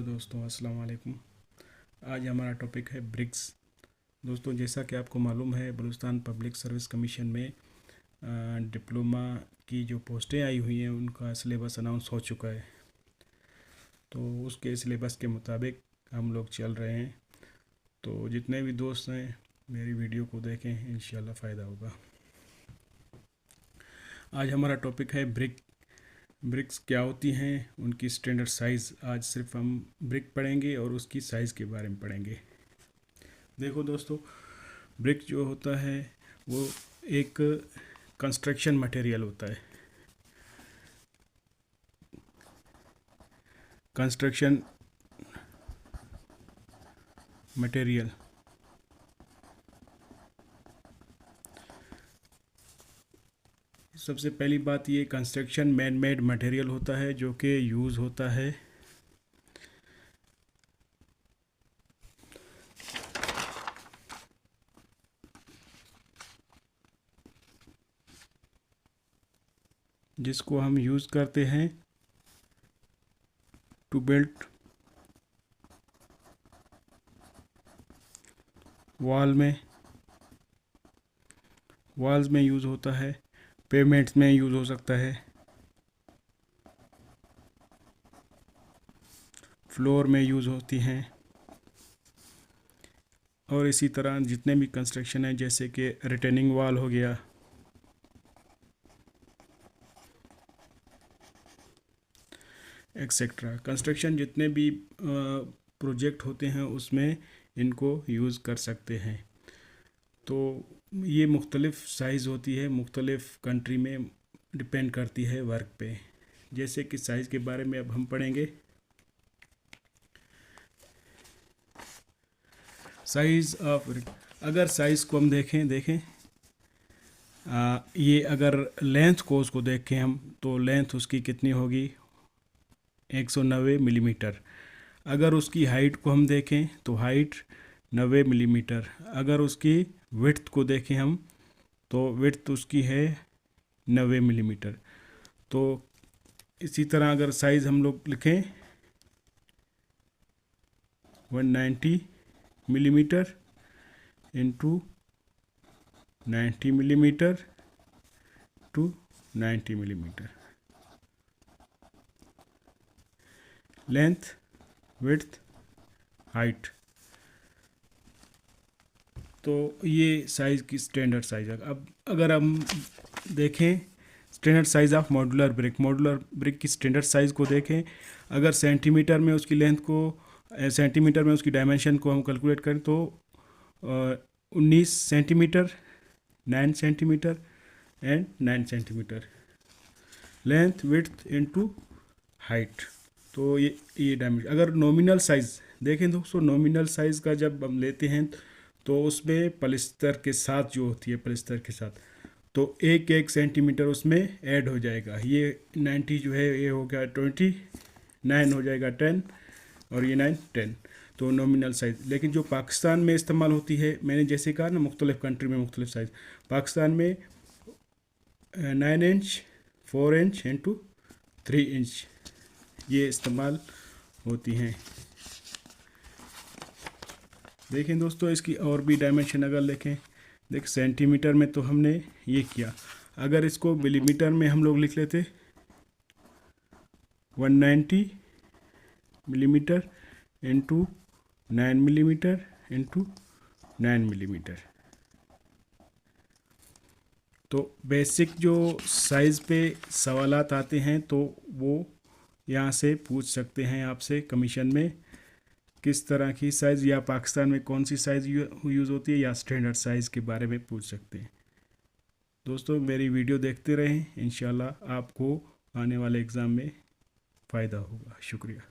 दोस्तों, अस्सलाम वालेकुम। आज हमारा टॉपिक है ब्रिक्स। दोस्तों, जैसा कि आपको मालूम है, बलूचिस्तान पब्लिक सर्विस कमीशन में डिप्लोमा की जो पोस्टें आई हुई हैं उनका सिलेबस अनाउंस हो चुका है। तो उसके सिलेबस के मुताबिक हम लोग चल रहे हैं। तो जितने भी दोस्त हैं मेरी वीडियो को देखें, इंशाल्लाह फ़ायदा होगा। आज हमारा टॉपिक है ब्रिक्स क्या होती हैं, उनकी स्टैंडर्ड साइज़। आज सिर्फ हम ब्रिक पढ़ेंगे और उसकी साइज़ के बारे में पढ़ेंगे। देखो दोस्तों, ब्रिक जो होता है वो एक कंस्ट्रक्शन मटेरियल होता है। कंस्ट्रक्शन मटेरियल सबसे पहली बात, ये कंस्ट्रक्शन मैन मेड मटेरियल होता है जो कि यूज़ होता है जिसको हम यूज़ करते हैं टू बिल्ड वॉल्स में यूज़ होता है, पेमेंट्स में यूज़ हो सकता है, फ्लोर में यूज़ होती हैं, और इसी तरह जितने भी कंस्ट्रक्शन हैं जैसे कि रिटेनिंग वॉल हो गया, एक्सेट्रा। कंस्ट्रक्शन जितने भी प्रोजेक्ट होते हैं उसमें इनको यूज़ कर सकते हैं। तो ये मुख्तलिफ़ साइज़ होती है, मुख्तलिफ़ कंट्री में डिपेंड करती है वर्क पे। जैसे कि साइज़ के बारे में अब हम पढ़ेंगे। साइज़ ऑफ, अगर साइज़ को हम देखें ये अगर लेंथ को उसको देखें हम, तो लेंथ उसकी कितनी होगी, 190 मिलीमीटर। अगर उसकी हाइट को हम देखें तो हाइट 90 मिलीमीटर। अगर उसकी विड्थ को देखें हम तो विड्थ उसकी है 90 मिलीमीटर। तो इसी तरह अगर साइज़ हम लोग लिखें 190 millimetre into 90 millimetre to 90 millimetre, length, width, height. तो ये साइज़ की स्टैंडर्ड साइज़ है। अब अगर हम देखें standard size of modular brick की स्टैंडर्ड साइज़ को देखें, अगर सेंटीमीटर में उसकी लेंथ को, सेंटीमीटर में उसकी डायमेंशन को हम कैलकुलेट करें तो 19 centimetre, 9 centimetre and 9 centimetre, length width into height. तो ये डायमेंशन। अगर नॉमिनल साइज़ देखें दोस्तों, नॉमिनल साइज़ का जब हम लेते हैं तो उसमें पलस्तर के साथ जो होती है, पलस्तर के साथ, तो एक सेंटीमीटर उसमें ऐड हो जाएगा। ये 90 जो है ये हो गया 20, 9 हो जाएगा 10, और ये 9 10। तो नॉमिनल साइज़। लेकिन जो पाकिस्तान में इस्तेमाल होती है, मैंने जैसे कहा ना, मुख्तलिफ़ कंट्री में मुख्तलिफ़ साइज़। पाकिस्तान में 9 इंच, 4 इंच इंटू 3 इंच ये इस्तेमाल होती हैं। देखें दोस्तों, इसकी और भी डायमेंशन अगर देख सेंटीमीटर में तो हमने ये किया। अगर इसको मिलीमीटर में हम लोग लिख लेते 190 millimetre into 9 millimetre into 9 millimetre. तो बेसिक जो साइज़ पे सवालात आते हैं तो वो यहाँ से पूछ सकते हैं आपसे कमीशन में, किस तरह की साइज़, या पाकिस्तान में कौन सी साइज़ यूज़ होती है, या स्टैंडर्ड साइज़ के बारे में पूछ सकते हैं। दोस्तों, मेरी वीडियो देखते रहें, इंशाल्लाह आपको आने वाले एग्ज़ाम में फ़ायदा होगा। शुक्रिया।